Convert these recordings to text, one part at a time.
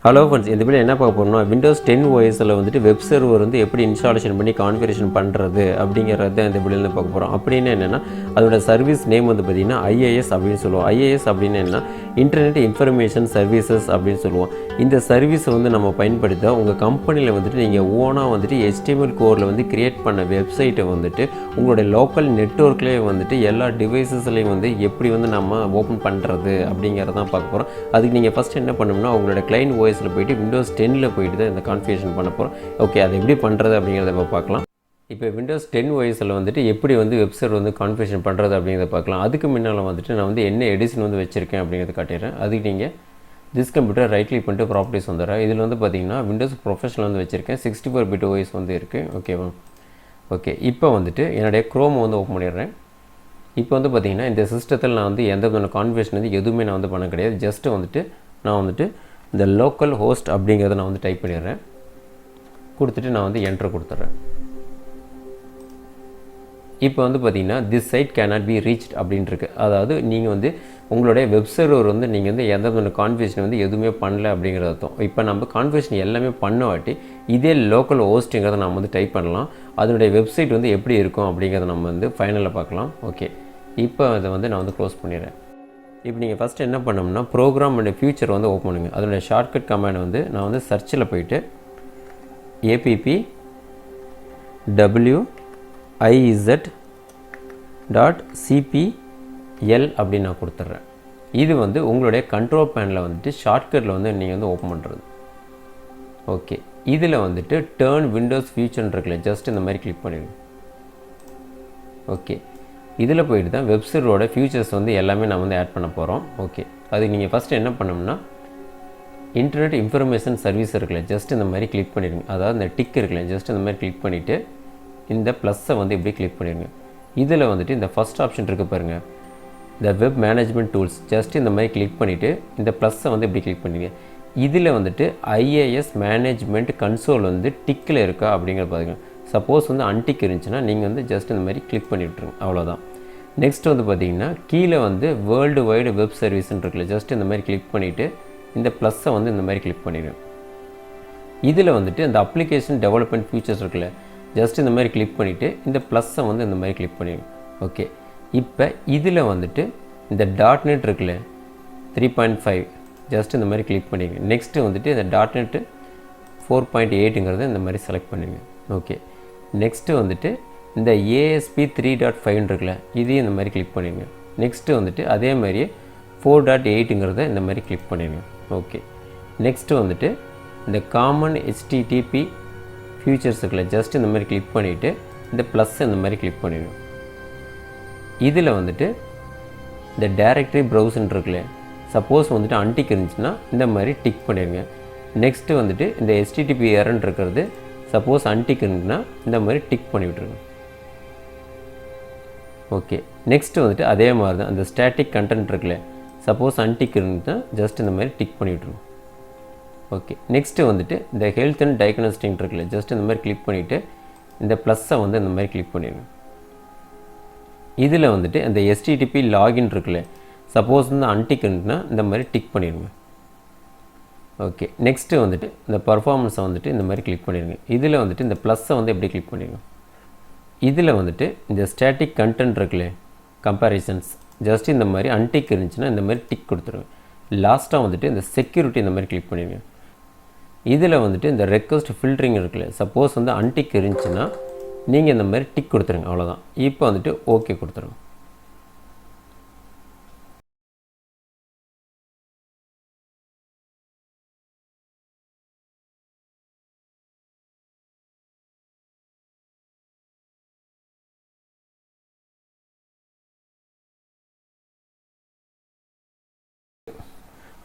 Hello friends, இந்த video என்ன பார்க்க போகிறோம்னா Windows 10 OSல வந்துட்டு வெப் சர்வர் வந்து எப்படி இன்ஸ்டாலேஷன் பண்ணி கான்ஃபிகரேஷன் பண்ணுறது அப்படிங்கிறத இந்த வீடியோவில் பார்க்க போகிறோம். அப்படின்னு என்னென்னா அதோட சர்வீஸ் நேம் வந்து பார்த்திங்கன்னா IIS அப்படின்னு சொல்லுவோம். IIS அப்படின்னு என்னென்னா இன்டர்நெட் இன்ஃபர்மேஷன் சர்வீசஸ் அப்படின்னு சொல்லுவோம். இந்த சர்வீஸை வந்து நம்ம பயன்படுத்த உங்கள் கம்பெனியில் வந்துட்டு நீங்கள் ஓனாக வந்துட்டு HTML கோரில் வந்து கிரியேட் பண்ண வெப்சைட்டை வந்துட்டு உங்களுடைய லோக்கல் நெட்வொர்க்லேயே வந்துட்டு எல்லா டிவைசஸ்லேயும் வந்து எப்படி வந்து நம்ம ஓப்பன் பண்ணுறது அப்படிங்கிறதான் பார்க்க போகிறோம். அதுக்கு நீங்கள் ஃபஸ்ட் என்ன பண்ணணும்னா உங்களோட கிளைண்ட் OSல போய்ட்டு Windows 10ல் போய்ட்டு தான் இந்த கான்ஃபிகரேஷன் பண்ண போகிறோம். ஓகே, அதை எப்படி பண்ணுறது அப்படிங்கிறத இப்போ பார்க்கலாம். இப்போ Windows 10 OSல வந்துட்டு எப்படி வந்து வெப்சர்வர் வந்து கான்ஃபிகரேஷன் பண்ணுறது அப்படிங்கிறத பார்க்கலாம். அதுக்கு முன்னால் வந்துட்டு நான் வந்து என்ன எடிஷன் வந்து வச்சுருக்கேன் அப்படிங்கிறத காட்டிடுறேன். அதுக்கு நீங்கள் திஸ் கம்ப்யூட்டர் ரைட் கிளிக் பண்ணிட்டு ப்ராப்பர்ட்டிஸ் வந்துடுறேன். இதில் வந்து பார்த்தீங்கன்னா Windows ப்ரொஃபஷனல் வந்து வச்சுருக்கேன். 64 பிட் OS வந்து இருக்குது. ஓகேவா? ஓகே, இப்போ வந்துட்டு என்னுடைய க்ரோம் வந்து ஓப்பன் பண்ணிடுறேன். இப்போ வந்து பார்த்திங்கன்னா இந்த சிஸ்டத்தில் நான் வந்து எந்த விதமான கான்ஃபிகரேஷன் வந்து எதுவுமே நான் வந்து பண்ண கிடையாது. ஜஸ்ட்டு வந்துட்டு நான் வந்துட்டு இந்த லோக்கல் ஹோஸ்ட் அப்படிங்கிறத நான் வந்து டைப் பண்ணிடுறேன். கொடுத்துட்டு நான் வந்து என்டர் கொடுத்துட்றேன். இப்போ வந்து பார்த்திங்கன்னா this side cannot be reached அப்படின்ட்டுருக்கு. அதாவது நீங்கள் வந்து உங்களுடைய வெப் சர்வர் வந்து நீங்கள் வந்து எந்த விதமான கான்ஃபிகரேஷன் வந்து எதுவுமே பண்ணல அப்படிங்கிறது அர்த்தம். இப்போ நம்ம கான்ஃபிகரேஷன் எல்லாமே பண்ணவாட்டி இதே லோக்கல் ஹோஸ்ட்டுங்கிறத நம்ம வந்து டைப் பண்ணலாம். அதனுடைய வெப்சைட் வந்து எப்படி இருக்கும் அப்படிங்கிறத நம்ம வந்து ஃபைனலில் பார்க்கலாம். ஓகே, இப்போ அதை வந்து நான் வந்து க்ளோஸ் பண்ணிடுறேன். இப்போ நீங்கள் ஃபஸ்ட்டு என்ன பண்ணோம்னா ப்ரோக்ராம் அண்ட் ஃபியூச்சர் வந்து ஓப்பன் பண்ணுங்கள். அதனுடைய ஷார்ட்கட் கமாண்ட் வந்து நான் வந்து சர்ச்சில் போயிட்டு appwiz.cpl அப்படின்னு நான் கொடுத்துட்றேன். இது வந்து உங்களுடைய கண்ட்ரோல் பேனில் வந்துட்டு ஷார்ட்கட்டில் வந்து நீங்கள் வந்து ஓப்பன் பண்ணுறது. ஓகே, இதில் வந்துட்டு டர்ன் விண்டோஸ் ஃபியூச்சர்னு இருக்குல்ல, ஜஸ்ட் இந்த மாதிரி கிளிக் பண்ணிடுங்க. ஓகே, இதில் போய்ட்டு தான் வெப்சர்வரோட ஃபியூச்சர்ஸ் வந்து எல்லாமே நான் வந்து ஆட் பண்ண போகிறோம். ஓகே, அதுக்கு நீங்கள் ஃபஸ்ட்டு என்ன பண்ணோம்னா இன்டர்நெட் இன்ஃபர்மேஷன் சர்வீஸ் இருக்குல்ல, ஜஸ்ட் இந்த மாதிரி கிளிக் பண்ணிடுங்க. அதாவது இந்த டிக் இருக்குல்ல, ஜஸ்ட் இந்த மாதிரி கிளிக் பண்ணிவிட்டு இந்த ப்ளஸ்ஸை வந்து இப்படி கிளிக் பண்ணிடுங்க. இதில் வந்துட்டு இந்த ஃபஸ்ட் ஆப்ஷன் இருக்குது பாருங்கள், இந்த வெப் மேனேஜ்மெண்ட் டூல்ஸ், ஜஸ்ட் இந்த மாதிரி கிளிக் பண்ணிவிட்டு இந்த ப்ளஸ்ஸை வந்து இப்படி கிளிக் பண்ணிடுங்க. இதில் வந்துட்டு IIS மேனேஜ்மெண்ட் கன்சோல் வந்து டிக்கில் இருக்கா அப்படிங்கிறத பாருங்க. சப்போஸ் வந்து அன்டிக் இருந்துச்சுன்னா நீங்கள் வந்து ஜஸ்ட் இந்த மாதிரி கிளிக் பண்ணி விட்ருங்க, அவ்வளோதான். நெக்ஸ்ட் வந்து பார்த்திங்கன்னா கீழே வந்து வேர்ல்டு வைடு வெப் சர்வீஸ்ன்னு இருக்குல்ல, ஜஸ்ட் இந்த மாதிரி கிளிக் பண்ணிவிட்டு இந்த ப்ளஸ்ஸை வந்து இந்த மாதிரி கிளிக் பண்ணிடுங்க. இதில் வந்துட்டு இந்த அப்ளிகேஷன் டெவலப்மெண்ட் ஃபியூச்சர்ஸ் இருக்குல்ல, ஜஸ்ட் இந்த மாதிரி கிளிக் பண்ணிவிட்டு இந்த ப்ளஸ்ஸை வந்து இந்த மாதிரி கிளிக் பண்ணிடுங்க. ஓகே, இப்போ இதில் வந்துட்டு இந்த .NET இருக்குல்ல 3.5 ஜஸ்ட் இந்த மாதிரி கிளிக் பண்ணிடுங்க. நெக்ஸ்ட்டு வந்துட்டு இந்த .NET 4.8ங்கிறத இந்த மாதிரி செலக்ட் பண்ணிடுங்க. ஓகே, நெக்ஸ்ட்டு வந்துட்டு இந்த ASP3.5 இருக்குல்ல, இதையும் இந்த மாதிரி கிளிக் பண்ணிடுங்க. நெக்ஸ்ட்டு வந்துட்டு அதே மாதிரியே 4.8ங்கிறத இந்த மாதிரி கிளிக் பண்ணிடுங்க. ஓகே, நெக்ஸ்ட்டு வந்துட்டு இந்த காமன் HTTP ஃபியூச்சர்ஸ் இருக்குல்ல, ஜஸ்ட் இந்த மாதிரி கிளிக் பண்ணிவிட்டு இந்த ப்ளஸ் இந்த மாதிரி கிளிக் பண்ணிடுங்க. இதில் வந்துட்டு இந்த டைரக்டரி ப்ரௌசர் இருக்குல்ல, சப்போஸ் வந்துட்டு அன்டிக் இருந்துச்சுன்னா இந்த மாதிரி டிக் பண்ணிடுங்க. நெக்ஸ்ட்டு வந்துட்டு இந்த HTTP எரர் இருக்கிறது சப்போஸ் அன்டிக் இருந்துச்சுன்னா இந்த மாதிரி டிக் பண்ணி விட்ருங்க. ஓகே, நெக்ஸ்ட்டு வந்துட்டு அதே மாதிரி தான் அந்த ஸ்டாட்டிக் கண்டென்ட் இருக்குல்ல, சப்போஸ் அன்டிக் இருந்துச்சுன்னா ஜஸ்ட் இந்த மாதிரி டிக் பண்ணி விட்ருங்க. ஓகே, நெக்ஸ்ட்டு வந்துட்டு இந்த ஹெல்த் அண்ட் டயக்னாஸ்டிக் இருக்குல்ல, ஜஸ்ட் இந்த மாதிரி கிளிக் பண்ணிவிட்டு இந்த ப்ளஸ்ஸை வந்து இந்த மாதிரி கிளிக் பண்ணிடுங்க. இதில் வந்துட்டு அந்த HTTP லாகின் இருக்குல்ல, சப்போஸ் வந்து அன்டிக் இருந்துச்சுன்னா இந்த மாதிரி டிக் பண்ணிடுங்க. ஓகே, நெக்ஸ்ட்டு வந்துட்டு இந்த பர்ஃபார்மன்ஸை வந்துட்டு இந்த மாதிரி கிளிக் பண்ணிடுங்க. இதில் வந்துட்டு இந்த ப்ளஸ்ஸை வந்து எப்படி கிளிக் பண்ணிடுங்க. இதில் வந்துட்டு இந்த ஸ்டாட்டிக் கண்டென்ட் இருக்குல்ல, கம்பேரிசன்ஸ், ஜஸ்ட் இந்த மாதிரி அன்டிக் இருந்துச்சுன்னா இந்த மாதிரி டிக் கொடுத்துருங்க. லாஸ்ட்டாக வந்துட்டு இந்த செக்யூரிட்டி இந்த மாதிரி கிளிக் பண்ணிடுங்க. இதில் வந்துட்டு இந்த ரெக்வஸ்ட் ஃபில்டரிங் இருக்குல்ல, சப்போஸ் வந்து அன்டிக் இருந்துச்சுன்னா நீங்கள் இந்த மாதிரி டிக் கொடுத்துருங்க, அவ்வளோதான். இப்போ வந்துட்டு ஓகே கொடுத்துருங்க.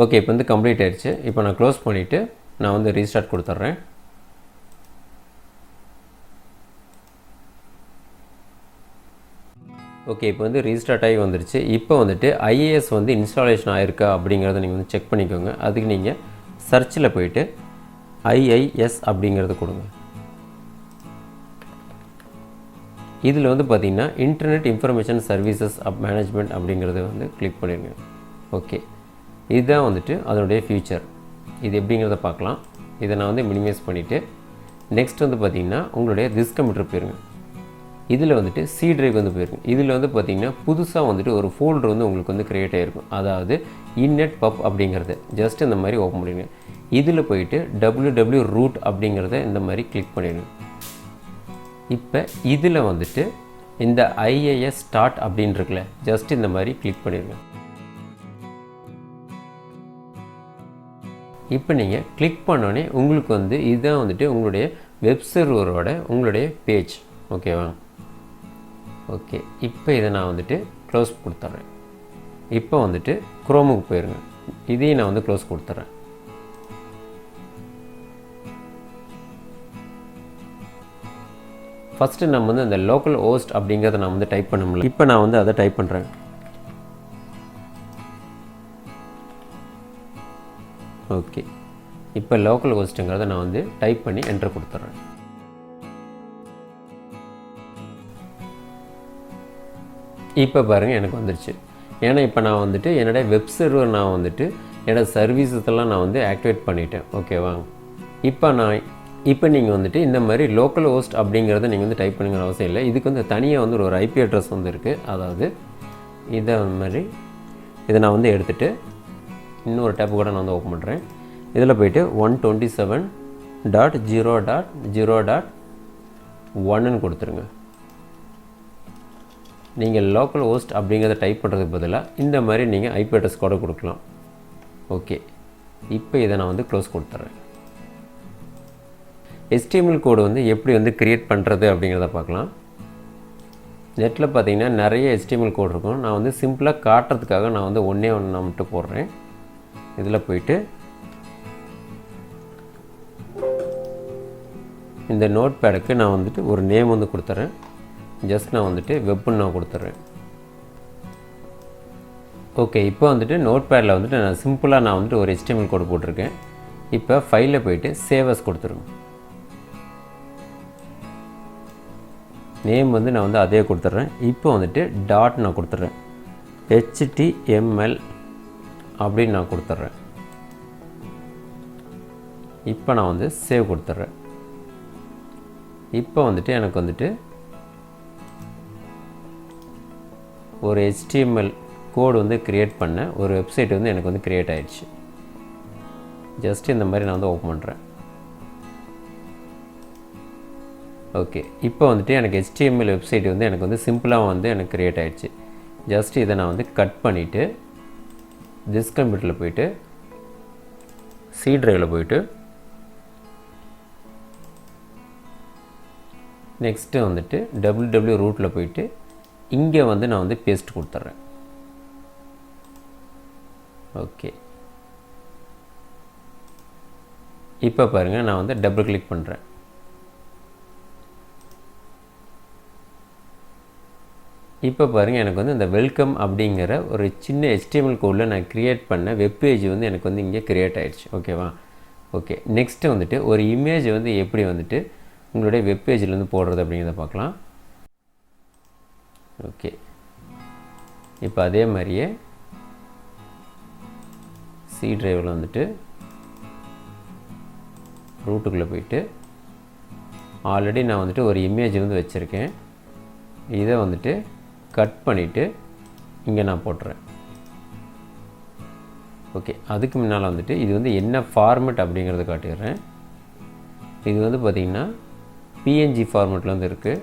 ஓகே, இப்போ வந்து கம்ப்ளீட் ஆயிடுச்சு. இப்போ நான் க்ளோஸ் பண்ணிவிட்டு நான் வந்து ரீஸ்டார்ட் கொடுத்துட்றேன். ஓகே, இப்போ வந்து ரீஸ்டார்ட் ஆகி வந்துடுச்சு. இப்போ வந்துட்டு IIS வந்து இன்ஸ்டாலேஷன் ஆகிருக்கா அப்படிங்கிறத நீங்கள் வந்து செக் பண்ணிக்கோங்க. அதுக்கு நீங்கள் சர்ச்சில் போயிட்டு IIS அப்படிங்கிறத கொடுங்க. இதில் வந்து பார்த்திங்கன்னா இன்டர்நெட் இன்ஃபர்மேஷன் சர்வீசஸ் மேனேஜ்மெண்ட் அப்படிங்கிறத வந்து கிளிக் பண்ணிடுங்க. ஓகே, இதுதான் வந்துட்டு அதனுடைய ஃபியூச்சர். இது எப்படிங்கிறத பார்க்கலாம். இதை நான் வந்து மினிமைஸ் பண்ணிவிட்டு நெக்ஸ்ட் வந்து பார்த்திங்கன்னா உங்களுடைய திஸ் கம்ப்யூட்டர் போயிருங்க. இதில் வந்துட்டு சி டிரைவ் வந்து போயிருங்க. இதில் வந்து பார்த்திங்கன்னா புதுசாக வந்துட்டு ஒரு ஃபோல்டர் வந்து உங்களுக்கு வந்து க்ரியேட் ஆகிருக்கும். அதாவது inetpub அப்படிங்கிறது ஜஸ்ட் இந்த மாதிரி ஓப்பன் பண்ணிடுங்க. இதில் போயிட்டு wwwroot அப்படிங்கிறத இந்த மாதிரி கிளிக் பண்ணிடுங்க. இப்போ இதில் வந்துட்டு இந்த IIS start அப்படின்னு இருக்குல்ல, ஜஸ்ட் இந்த மாதிரி கிளிக் பண்ணிடுங்க. இப்போ நீங்கள் கிளிக் பண்ணோடனே உங்களுக்கு வந்து இதுதான் வந்துட்டு உங்களுடைய வெப் சர்வரோட உங்களுடைய பேஜ். ஓகேவா? ஓகே, இப்போ இதை நான் வந்துட்டு க்ளோஸ் கொடுத்துட்றேன். இப்போ வந்துட்டு குரோமுக்கு போயிருங்க. இதையும் நான் வந்து க்ளோஸ் கொடுத்துட்றேன். ஃபஸ்ட்டு நம்ம வந்து அந்த லோக்கல் ஹோஸ்ட் அப்படிங்கிறத நான் வந்து டைப் பண்ண முடியல. இப்போ நான் வந்து அதை டைப் பண்ணுறேன். ஓகே, இப்போ லோக்கல் ஹோஸ்ட்டுங்கிறத நான் வந்து டைப் பண்ணி என்டர் கொடுத்துட்றேன். இப்போ பாருங்கள் எனக்கு வந்துருச்சு. ஏன்னா இப்போ நான் வந்துட்டு என்னோடய வெப் சர்வர் நான் வந்துட்டு என்னோடய சர்வீஸஸ்லாம் நான் வந்து ஆக்டிவேட் பண்ணிட்டேன். ஓகேவா? இப்போ நீங்கள் வந்துட்டு இந்த மாதிரி லோக்கல் ஹோஸ்ட் அப்படிங்கிறத நீங்கள் வந்து டைப் பண்ணுங்கிற அவசியம் இல்லை. இதுக்கு வந்து தனியாக வந்து ஒரு ஐபி அட்ரஸ் வந்து இருக்குது. அதாவது இதை மாதிரி இதை நான் வந்து எடுத்துகிட்டு இன்னொரு டேப்பு கூட நான் வந்து ஓப்பன் பண்ணுறேன். இதில் போய்ட்டு 127.0.0.1ன்னு கொடுத்துருங்க. நீங்கள் லோக்கல் ஹோஸ்ட் அப்படிங்கிறத டைப் பண்ணுறதுக்கு பதிலாக இந்த மாதிரி நீங்கள் ஐபி அட்ரஸ் கூட கொடுக்கலாம். ஓகே, இப்போ இதை நான் வந்து க்ளோஸ் கொடுத்துட்றேன். HTML கோடு வந்து எப்படி வந்து க்ரியேட் பண்ணுறது அப்படிங்கிறத பார்க்கலாம். நெட்டில் பார்த்தீங்கன்னா நிறைய HTML கோடு இருக்கும். நான் வந்து சிம்பிளாக காட்டுறதுக்காக நான் வந்து ஒன்றே நான் மட்டும் போடுறேன். இதில் போயிட்டு இந்த நோட் பேடுக்கு நான் வந்துட்டு ஒரு நேம் வந்து கொடுத்துட்றேன். ஜஸ்ட் நான் வந்துட்டு வெப்புன்னு நான் கொடுத்துட்றேன். ஓகே, இப்போ வந்துட்டு நோட் பேடில் வந்துட்டு நான் சிம்பிளாக நான் வந்துட்டு ஒரு HTML கோடு போட்டிருக்கேன். இப்போ ஃபைலில் போயிட்டு சேவஸ் கொடுத்துருங்க. நேம் வந்து நான் வந்து அதே கொடுத்துட்றேன். இப்போ வந்துட்டு டாட் நான் கொடுத்துட்றேன். HTML அப்படின்னு நான் கொடுத்துட்றேன். இப்போ நான் வந்து சேவ் கொடுத்துட்றேன். இப்போ வந்துட்டு எனக்கு வந்துட்டு ஒரு HTML கோடு வந்து க்ரியேட் பண்ண ஒரு வெப்சைட் வந்து எனக்கு வந்து க்ரியேட் ஆகிடுச்சு. ஜஸ்ட் இந்த மாதிரி நான் வந்து ஓப்பன் பண்ணுறேன். ஓகே, இப்போ வந்துட்டு எனக்கு HTML வெப்சைட் வந்து எனக்கு வந்து சிம்பிளாக வந்து எனக்கு க்ரியேட் ஆகிடுச்சு. ஜஸ்ட் இதை நான் வந்து கட் பண்ணிவிட்டு திஸ் கம்ப்யூட்டரில் போயிட்டு சி டிரைவில் போயிட்டு நெக்ஸ்ட்டு வந்துட்டு wwwrootல போயிட்டு இங்கே வந்து நான் வந்து பேஸ்ட் கொடுத்துட்றேன். ஓகே, இப்போ பாருங்கள் நான் வந்து டபுள் கிளிக் பண்ணுறேன். இப்போ பாருங்கள் எனக்கு வந்து இந்த வெல்கம் அப்படிங்கிற ஒரு சின்ன HTML கோடில் நான் க்ரியேட் பண்ண வெப் பேஜ் வந்து எனக்கு வந்து இங்கே க்ரியேட் ஆகிடுச்சு. ஓகேவா? ஓகே, நெக்ஸ்ட்டு வந்துட்டு ஒரு இமேஜ் வந்து எப்படி வந்துட்டு உங்களுடைய வெப் பேஜில் வந்து போடுறது அப்படிங்கிறத பார்க்கலாம். ஓகே, இப்போ அதே மாதிரியே சி டிரைவில் வந்துட்டு ரூட்டுக்குள்ளே போயிட்டு ஆல்ரெடி நான் வந்துட்டு ஒரு இமேஜ் வந்து வச்சுருக்கேன். இதை வந்துட்டு கட் பண்ணிவிட்டு இங்கே நான் போட்டுறேன். ஓகே, அதுக்கு முன்னால் வந்துட்டு இது வந்து என்ன ஃபார்மெட் அப்படிங்கிறத காட்டிடுறேன். இது வந்து பார்த்திங்கன்னா PNG ஃபார்மெட்டில் வந்து இருக்குது.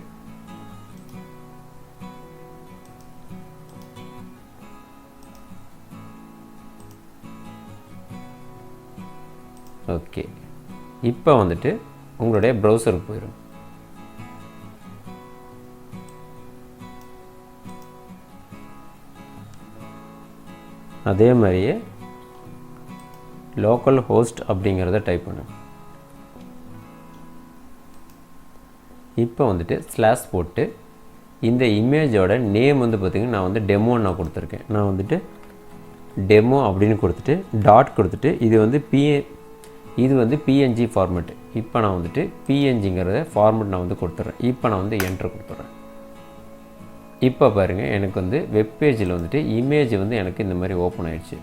ஓகே, இப்போ வந்துட்டு உங்களுடைய ப்ரௌசருக்கு போயிடும். அதே மாதிரியே லோக்கல் ஹோஸ்ட் அப்படிங்கிறத டைப் பண்ணு. இப்போ வந்துட்டு ஸ்லாஷ் போட்டு இந்த இமேஜோட நேம் வந்து பார்த்திங்கன்னா நான் வந்து டெமோன்னு நான் கொடுத்துருக்கேன். நான் வந்துட்டு டெமோ அப்படின்னு கொடுத்துட்டு டாட் கொடுத்துட்டு இது வந்து PNG ஃபார்மெட்டு. இப்போ நான் வந்துட்டு PNGங்கிறத ஃபார்மெட் நான் வந்து கொடுத்துட்றேன். இப்போ நான் வந்து என்டர் கொடுத்துட்றேன். இப்போ பாருங்கள் எனக்கு வந்து வெப் பேஜில் வந்துட்டு இமேஜ் வந்து எனக்கு இந்த மாதிரி ஓப்பன் ஆகிடுச்சு.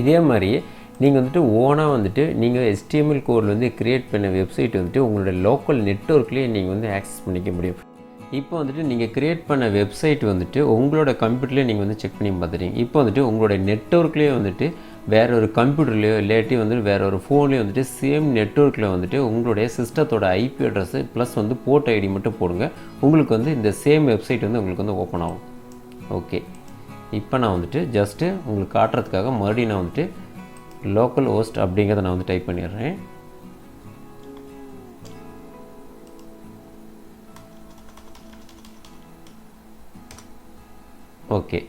இதே மாதிரி நீங்கள் வந்துட்டு ஓனாக வந்துட்டு நீங்கள் HTML கோடில் வந்து க்ரியேட் பண்ண வெப்சைட் வந்துட்டு உங்களோட லோக்கல் நெட்வொர்க்லேயே நீங்கள் வந்து ஆக்சஸ் பண்ணிக்க முடியும். இப்போ வந்துட்டு நீங்கள் க்ரியேட் பண்ண வெப்சைட் வந்துட்டு உங்களோட கம்ப்யூட்டர்லேயே நீங்கள் வந்து செக் பண்ணி பார்த்துட்டீங்க. இப்போ வந்துட்டு உங்களோட நெட்வொர்க்லேயே வந்துட்டு வேறு ஒரு கம்ப்யூட்டர்லேயோ இல்லாட்டி வந்துட்டு வேறு ஒரு ஃபோன்லேயோ வந்துட்டு சேம் நெட்வொர்க்கில் வந்துட்டு உங்களுடைய சிஸ்டத்தோட ஐபி அட்ரஸு ப்ளஸ் வந்து போர்ட் ஐடி மட்டும் போடுங்க. உங்களுக்கு வந்து இந்த சேம் வெப்சைட் வந்து உங்களுக்கு வந்து ஓப்பன் ஆகும். ஓகே, இப்போ நான் வந்துட்டு ஜஸ்ட்டு உங்களுக்கு காட்டுறதுக்காக மறுபடியும் நான் வந்துட்டு லோக்கல் ஹோஸ்ட் அப்படிங்கிறத நான் வந்து டைப் பண்ணிடுறேன். ஓகே,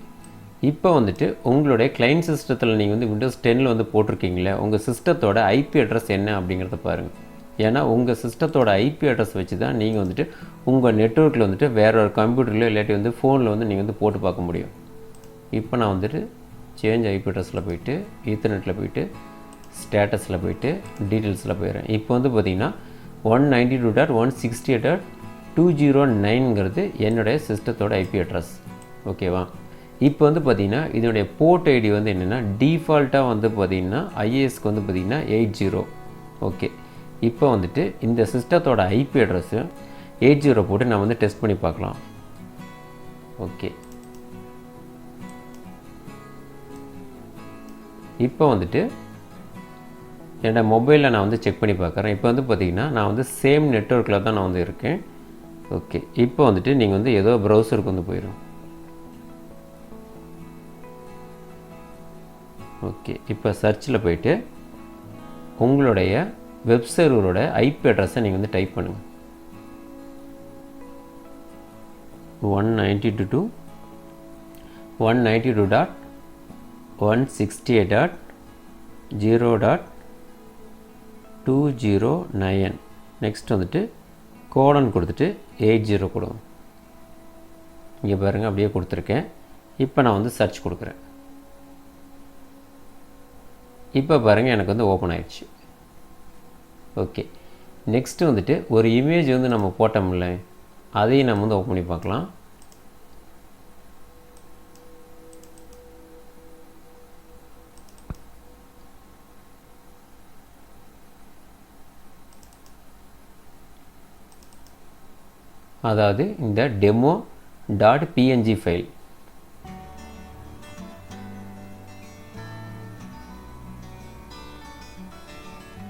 இப்போ வந்துட்டு உங்களுடைய கிளைண்ட் சிஸ்டத்தில் நீங்கள் வந்து Windows 10 வந்து போட்டிருக்கீங்களே, உங்கள் சிஸ்டத்தோட ஐபி அட்ரஸ் என்ன அப்படிங்கிறத பாருங்கள். ஏன்னா உங்கள் சிஸ்டத்தோட ஐபி அட்ரஸ் வச்சு தான் நீங்கள் வந்துட்டு உங்கள் நெட்வொர்க்கில் வந்துட்டு வேறு ஒரு கம்ப்யூட்டர்லையோ இல்லாட்டி வந்து ஃபோனில் வந்து நீங்கள் வந்து போட்டு பார்க்க முடியும். இப்போ நான் வந்துட்டு சேஞ்ச் ஐபி அட்ரஸில் போய்ட்டு ஈத்தர்நெட்டில் போய்ட்டு ஸ்டேட்டஸில் போய்ட்டு டீட்டெயில்ஸில் போயிடுறேன். இப்போ வந்து பார்த்திங்கன்னா 192.168.209ங்கிறது என்னுடைய சிஸ்டத்தோட ஐபி அட்ரஸ். ஓகேவா? இப்போ வந்து பார்த்திங்கன்னா இதனுடைய போர்ட் ஐடி வந்து என்னென்னா டிஃபால்ட்டாக வந்து பார்த்திங்கன்னா ஐஏஎஸ்க்கு வந்து பார்த்திங்கன்னா 80. ஓகே, இப்போ வந்துட்டு இந்த சிஸ்டத்தோட ஐபி அட்ரஸு 80 போட்டு நான் வந்து டெஸ்ட் பண்ணி பார்க்கலாம். ஓகே, இப்போ வந்துட்டு என்னோட மொபைலில் நான் வந்து செக் பண்ணி பார்க்குறேன். இப்போ வந்து பார்த்திங்கன்னா நான் வந்து சேம் நெட்வொர்க்கில் தான் நான் வந்து இருக்கேன். ஓகே, இப்போ வந்துட்டு நீங்கள் வந்து ஏதோ ப்ரௌசருக்கு வந்து போயிடும். ஓகே, இப்போ சர்ச்சில் போய்ட்டு உங்களுடைய வெப் சர்வரோட ஐபி அட்ரஸை நீங்கள் வந்து டைப் பண்ணுங்கள். 192.168.0.209. நெக்ஸ்ட் வந்துட்டு கோடன் கொடுத்துட்டு 80 கொடுங்க. இங்கே பாருங்கள், அப்படியே கொடுத்துருக்கேன். இப்போ நான் வந்து சர்ச் கொடுக்குறேன். இப்போ பாருங்கள், எனக்கு வந்து ஓப்பன் ஆயிடுச்சு. ஓகே, நெக்ஸ்ட்டு வந்துட்டு ஒரு இமேஜ் வந்து நம்ம போட்டோம்ல, அதையும் நம்ம வந்து ஓப்பன் பண்ணி பார்க்கலாம். அதாவது இந்த demo.png ஃபைல்.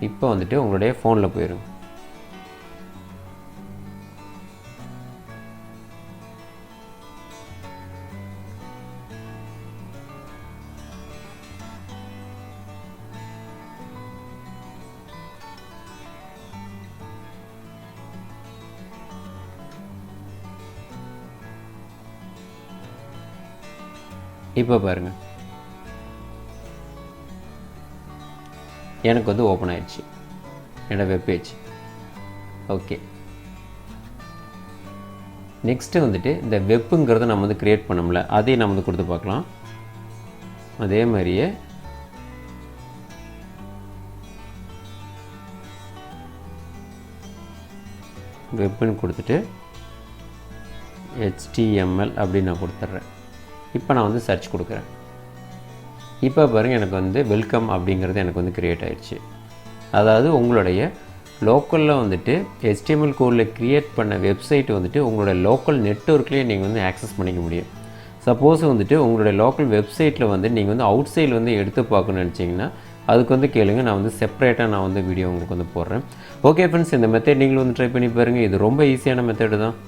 இப்போ வந்துட்டு உங்களுடைய ஃபோனில் போயிடும். இப்போ பாருங்கள், எனக்கு வந்து ஓப்பன் ஆயிடுச்சு என்னோட வெப்பேஜ். ஓகே, நெக்ஸ்ட்டு வந்துட்டு இந்த வெப்புங்கிறத நம்ம வந்து க்ரியேட் பண்ணோம்ல, அதையும் நம்ம வந்து கொடுத்து பார்க்கலாம். அதே மாதிரியே வெப்புன்னு கொடுத்துட்டு HTML அப்படின்னு நான் கொடுத்துட்றேன். இப்போ நான் வந்து சர்ச் கொடுக்குறேன். இப்போ பாருங்கள், எனக்கு வந்து வெல்கம் அப்படிங்கிறது எனக்கு வந்து க்ரியேட் ஆகிடுச்சு. அதாவது உங்களுடைய லோக்கலில் வந்துட்டு HTML கோடில் க்ரியேட் பண்ண வெப்சைட் வந்துட்டு உங்களோட லோக்கல் நெட்வொர்க்லேயே நீங்கள் வந்து ஆக்சஸ் பண்ணிக்க முடியும். சப்போஸ் வந்துட்டு உங்களுடைய லோக்கல் வெப்சைட்டில் வந்து நீங்கள் வந்து அவுட் சைடில் வந்து எடுத்து பார்க்கணுன்னு நினச்சிங்கன்னா அதுக்கு வந்து கேளுங்க, நான் வந்து செப்பரேட்டாக நான் வந்து வீடியோ உங்களுக்கு வந்து போடுறேன். ஓகே ஃப்ரெண்ட்ஸ், இந்த மெத்தட் நீங்களும் வந்து ட்ரை பண்ணி பாருங்கள். இது ரொம்ப ஈஸியான மெத்தடு தான்.